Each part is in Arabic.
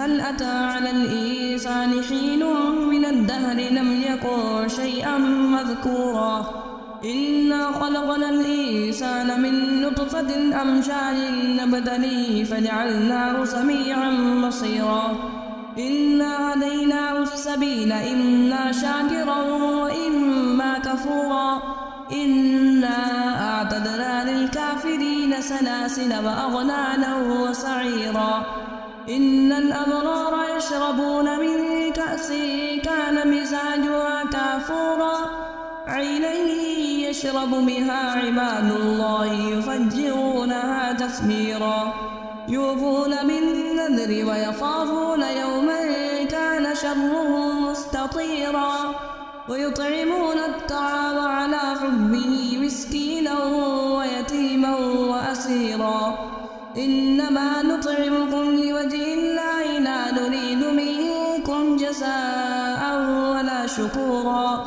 هل أتى على الإنسان حين من الدهر لم يكن شيئا مذكورا إنا خلقنا الإنسان من نطفة أمشاج نبتليه فجعلناه سميعا بصيرا إنا هديناه السبيل إما شاكرا وإما كفورا إنا أعتدنا للكافرين سلاسل وأغلالا وسعيرا إن الأبرار يشربون من كأس كان مزاجها كافورا عينا يشرب بها عباد الله يفجرونها تفجيرا يوفون بالنذر ويخافون يوما كان شره مستطيرا ويطعمون الطعام على حبه مسكينا ويتيما وأسيرا إنما نطعمكم لوجه الله لا نريد منكم جزاء ولا شكورا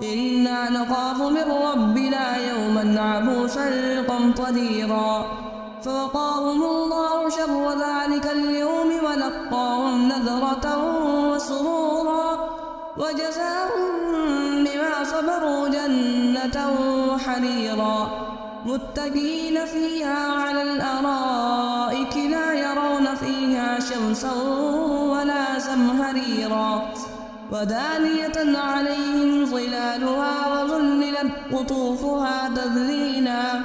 إنا نخاف من ربنا يوما عبوسا قمطريرا فوقاهم الله شر ذلك اليوم ولقاهم نذرة وسرورا وجزاهم بما صبروا جنة وحريرا متكئين فيها على الأرائك لا يرون فيها شمسا ولا زمهريرا ودانية عليهم ظلالها وظللت قطوفها تذليلا